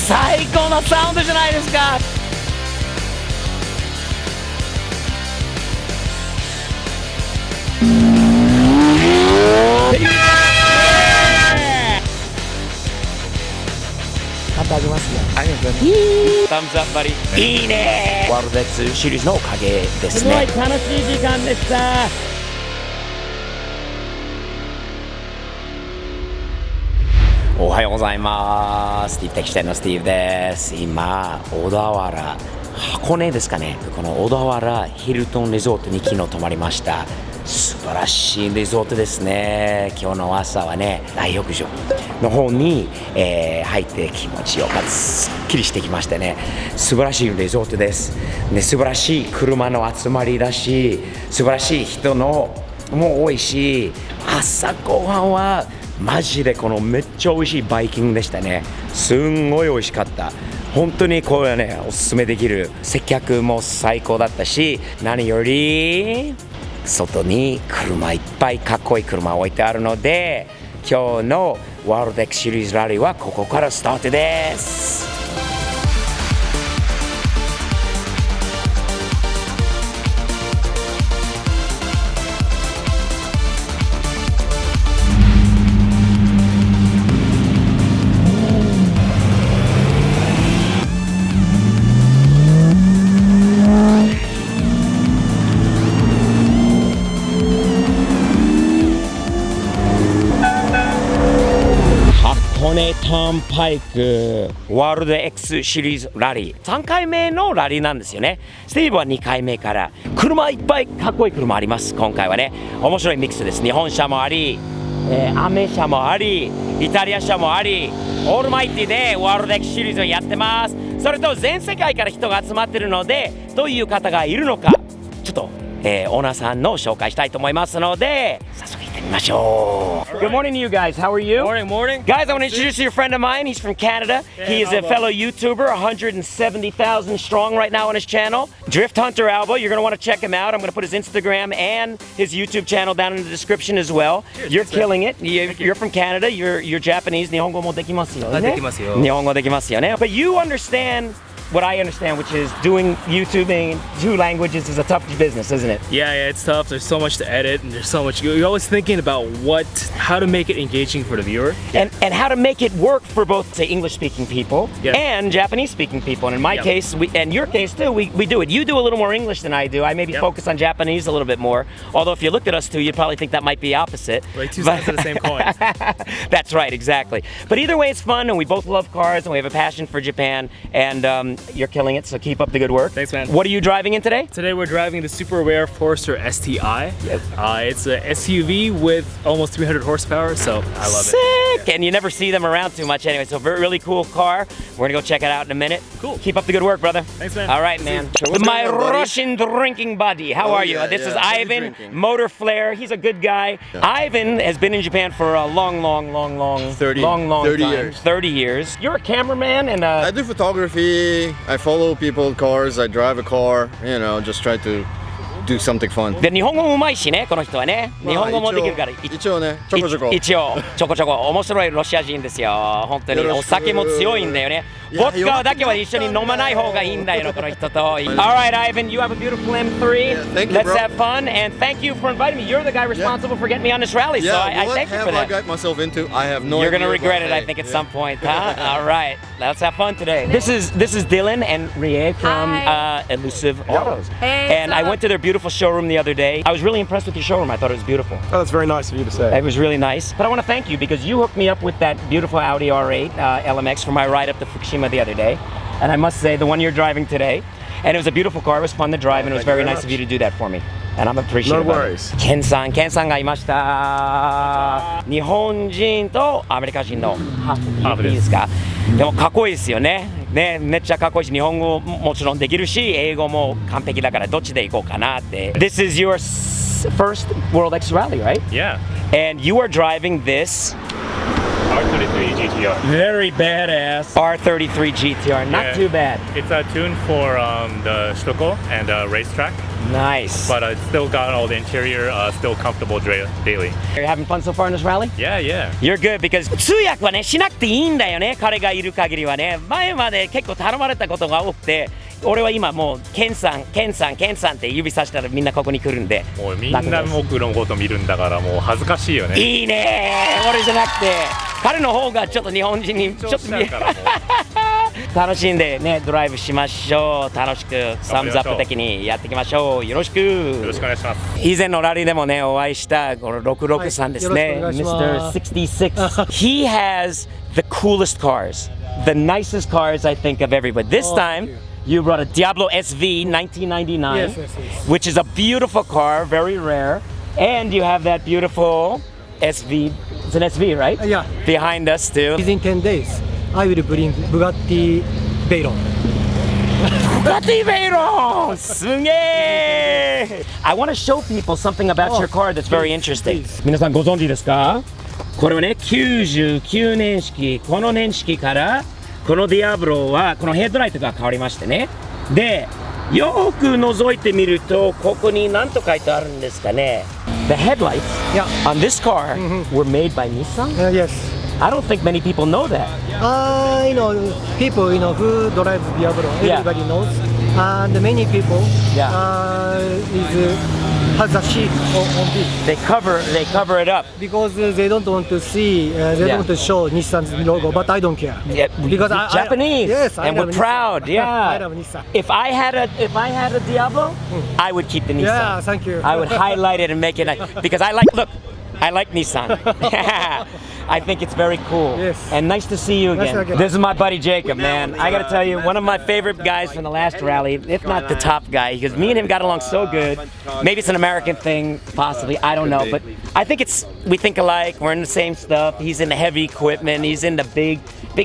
最高のサウンドじゃないですか。あげますよ。ありがとうございます。タムズアップバリ。いいね。ワールド X シリーズのおかげですね。すごい楽しい時間でした。おはようございます。スティーブテキシテンのスティーブです。今小田原箱根ですかね。この小田原ヒルトンリゾートに昨日泊まりました。素晴らしいリゾートですね。今日の朝はね、大浴場の方に、入って気持ちよかった。すっきりしてきましてね、素晴らしいリゾートです。ね、素晴らしい車の集まりだし、素晴らしい人のも多いし、朝ごはんはマジでこのめっちゃ美味しいバイキングでしたね。すんごい美味しかった。本当にこれはね、おすすめできる。接客も最高だったし、何より外に車いっぱいかっこいい車置いてあるので、今日のワールド X シリーズラリーはここからスタートです。箱根ターンパイクワールド X シリーズラリー3回目のラリーなんですよね。スティーブは2回目から車いっぱいかっこいい車あります。今回はね、面白いミックスです。日本車もあり、アメ車もあり、イタリア車もあり、オールマイティでワールド X シリーズをやってます。それと全世界から人が集まってるので、どういう方がいるのかちょっと、オーナーさんの紹介したいと思いますので、早速行ってみましょう。Good morning to you guys. How are you? Morning. Guys, I want to introduce you to a friend of mine. He's from Canada. He is a fellow YouTuber, 170,000 strong right now on his channel. Drift Hunter Alba. You're going to want to check him out. I'm going to put his Instagram and his YouTube channel down in the description as well. You're killing it. You're from Canada. You're Japanese. 日本語もできますよね。できますよ。日本語できますよね。But you understand what I understand, which is doing YouTubing in 2 languages is a tough business, isn't it? Yeah, it's tough. There's so much to edit, and there's so much. You're always thinking about how to make it engaging for the viewer, and how to make it work for both, say, English-speaking people and Japanese-speaking people. And in my case, and your case too, we do it. You do a little more English than I do. I maybe focus on Japanese a little bit more. Although if you looked at us two, you'd probably think that might be opposite. Like 2 sides of the same coin. That's right, exactly. But either way, it's fun, and we both love cars, and we have a passion for Japan. And you're killing it. So keep up the good work. Thanks, man. What are you driving in today? Today we're driving the super rare Forester STI. Yes. It's an SUV with almost 300 horsepower, so I love it. Sick! And you never see them around too much anyway. So really cool car. We're gonna go check it out in a minute. Cool. Keep up the good work, brother. Thanks, man. All right, man. So My Russian drinking buddy. How are you? Yeah, This is yeah. Ivan, Motor Flare. He's a good guy. Ivan has been in Japan for a long 30 time. years. 30 years. You're a cameraman and I do photography. I follow people, cars. I drive a car. You know, just try to do something fun. で日本語もうまいしね、この人はね。日本語もできるから。一応ね、ちょこちょこ。一応ちょこちょこ面白いロシア人ですよ。本当にお酒も強いんだよね。ボッカだけは一緒に飲まない方がいいんだよ、この人と。Alright, Ivan, you have a beautiful M3. Thank you, Let's bro. have fun and thank you for inviting me. You're the guy responsible for getting me on this rally, so I thank you for What have I that. got myself into? I have no idea. You're gonna regret but it, I hey, think, at some point, huh? All right, let's have fun today. This is Dylan and Rie from Elusive Autos, Hey, and I went to their beautiful showroom the other day. I was really impressed with your showroom. I thought it was beautiful. Oh, that's very nice of you to say. It was really nice. But I want to thank you because you hooked me up with that beautiful Audi R8 LMX for my ride up to Fukushima the other day. And I must say, the one you're driving today, and it was a beautiful car. It was fun to drive, and it was very nice of you to do that for me. And I'm appreciative. No worries. ケンさんがいました。日本人とアメリカ人のハーフでいいですか？でもかっこいいですよね。ね、めっちゃかっこいいし、日本語もちろんできるし、英語も完璧だからどっちで行こうかなって。This is your first World X Rally, right? Yeah. And you are driving this R33 GTR. Very badass. R33 GTR, not Yeah. too bad. It's tuned for the Stucco and racetrack, Nice. but it's still got all the interior, still comfortable daily. You're having fun so far in this rally? Yeah, yeah. You're good because 通訳はねしなくていいんだよね、彼がいる限りはね。前まで結構頼まれたことが多くて、俺は今もうケンさんって指さしたらみんなここに来るんで。もうみんな僕のこと見るんだからもう恥ずかしいよね。いいね、俺じゃなくて彼の方がちょっと日本人にちょっと見えからもう楽しんでねドライブしましょう。楽しくサムズアップ的にやっていきましょう。よろしく。よろしくお願いします。以前のラリーでもねお会いしたこの66さんですね、はい、よろしくお願いします。 Mr. 66 He has the coolest cars, the nicest cars I think of everybody. This time you brought a Diablo SV 1999, Yes, yes, yes. which is a beautiful car, very rare, and you have that beautiful SV. It's an SV, right? Yeah. Behind us too. Within 10 days, I will bring Bugatti Veyron. Bugatti Veyron! すげえ! I want to show people something about your car that's very interesting. 皆さんご存知ですか？これはね、99年式、この年式からこのディアブロはこのヘッドライトが変わりましてね。で、よく覗いてみるとここに何と書いてあるんですかね。The headlights Yeah. on this car were made by Nissan? Yes. I don't think many people know that. People who drive Diablo, Yeah. everybody knows, and many people Yeah. has a sheet on this They cover it up. because they don't want to see, they Yeah. don't want to show Nissan's logo, but I don't care. Yeah, Because we're Japanese, yes, I and love we're Nissan. proud. Yeah, I love Nissan. If I had a Diablo, I would keep the Nissan. Yeah, thank you. I would highlight it and make it because I like Nissan. I think it's very cool. Yes. And nice to see you again. Nice to- This is my buddy Jacob, man. I gotta tell you, one of my favorite guys from the last rally, if not the top guy, because me and him got along so good. Maybe it's an American thing, possibly. I don't know, but I think we think alike. We're in the same stuff. He's in the heavy equipment. He's in the big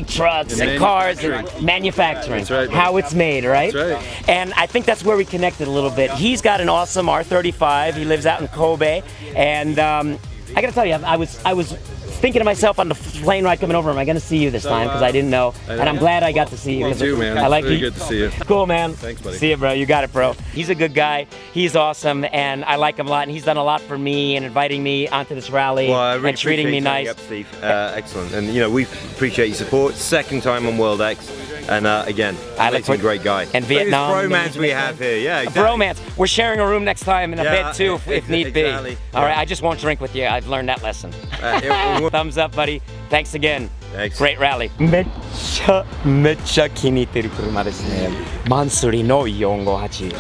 trucks and cars and manufacturing. That's right. How it's made, right? That's right. And I think that's where we connected a little bit. He's got an awesome R35. He lives out in Kobe, and I gotta tell you, I was thinking to myself on the plane ride coming over, am I gonna see you this time? Because I didn't know, and I'm glad I got to see you. Me too, man. I like Really you. good to see you. Cool, man. Thanks, buddy. See you, bro. You got it, bro. He's a good guy. He's awesome, and I like him a lot. And he's done a lot for me and inviting me onto this rally Well, I really and treating me appreciate you nice. turning up, Steve. Excellent, and we appreciate your support. Second time on World X, and again, I look amazing, for- great guy. and Vietnam, Biggest bromance maybe. we have here. Yeah, A exactly. bromance. We're sharing a room next time in a Yeah, bit too, if need be. exactly. All right, Yeah. I just won't drink with you. I've learned that lesson. Yeah, Thumbs up, buddy. Thanks again. Thanks. Great rally. めっちゃ気に入ってる車ですね。マンスリーの458。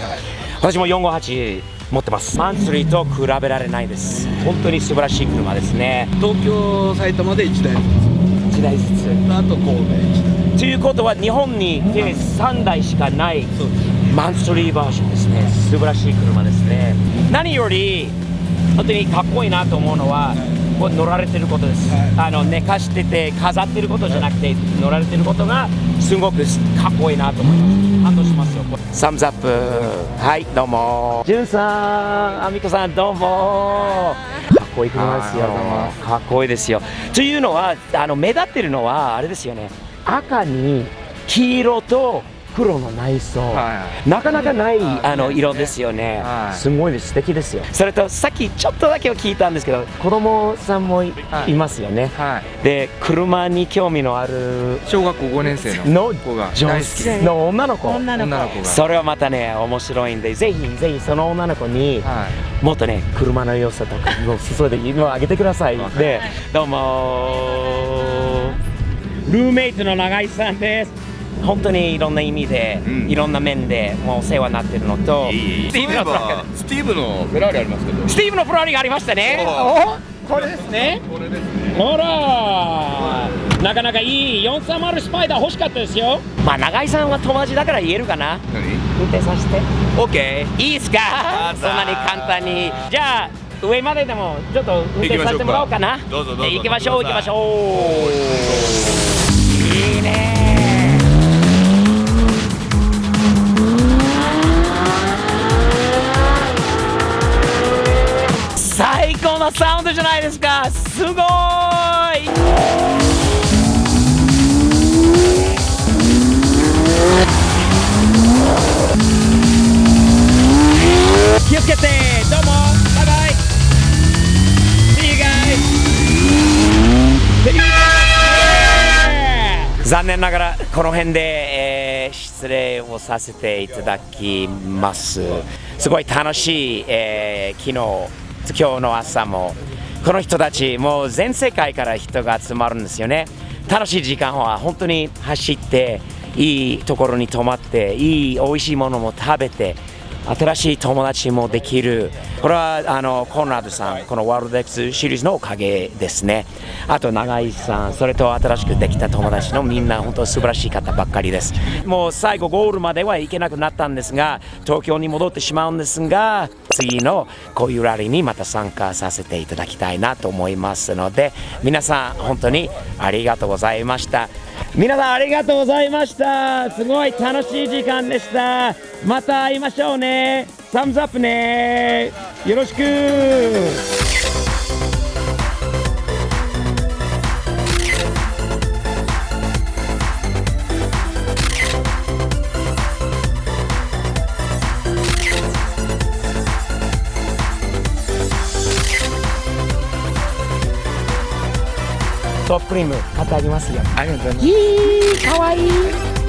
私も458持ってます。マンスリーと比べられないです。本当に素晴らしい車ですね。東京、埼玉で1台1台ずつ。あと神戸1台ということは日本に計3台しかないマンスリーバージョンですね。素晴らしい車ですね。何より本当にかっこいいなと思うのはこう乗られてることです、寝かしてて飾ってることじゃなくて乗られてることがすごくかっこいいなと思います。感動しますよ。サムズアップ。はいどうも。じゅんさん、あみこさんどうも。かっこいい車ですよ。かっこいいですよ。というのは目立ってるのはあれですよね。赤に黄色と黒の内装、なかなかない色ですよね、すごいです。素敵ですよ。それとさっきちょっとだけを聞いたんですけど子供さんもいますよね、で車に興味のある小学校5年生の子が上大好き手の女の子女の子がそれはまたね面白いんでぜひその女の子にもっとね車の良さとかもうそれで今あげてください。でどうもルーメイトの永井さんです。本当にいろんな意味で、いろんな面でもうお世話になってるのと、スティーブのトラック、スティーブのフェラーリありますけどスティーブのフェラーリがありましたね。おこれですね。ほらなかなかいい430スパイダー欲しかったですよ。まあ永井さんは友達だから言えるかな。運転させて OK いいですか。そんなに簡単に。じゃあ上まででもちょっと運転させてもらおうかな。どうぞ行きましょう。いいね。最高のサウンドじゃないですか。すごーい。残念ながらこの辺で、失礼をさせていただきます。すごい楽しい、今日の朝もこの人たちもう全世界から人が集まるんですよね。楽しい時間は本当に走っていいところに泊まっていい美味しいものも食べて新しい友達もできる。これはコンラードさん、このワールド X シリーズのおかげですね。あと永井さん、それと新しくできた友達のみんな本当素晴らしい方ばっかりです。もう最後ゴールまでは行けなくなったんですが、東京に戻ってしまうんですが、次のこういうラリーにまた参加させていただきたいなと思いますので、皆さん本当にありがとうございました。皆さんありがとうございました。すごい楽しい時間でした。また会いましょうね。サムズアップね。よろしく。トップクリーム買ってあげますよ。ありがとうございます。かわいい。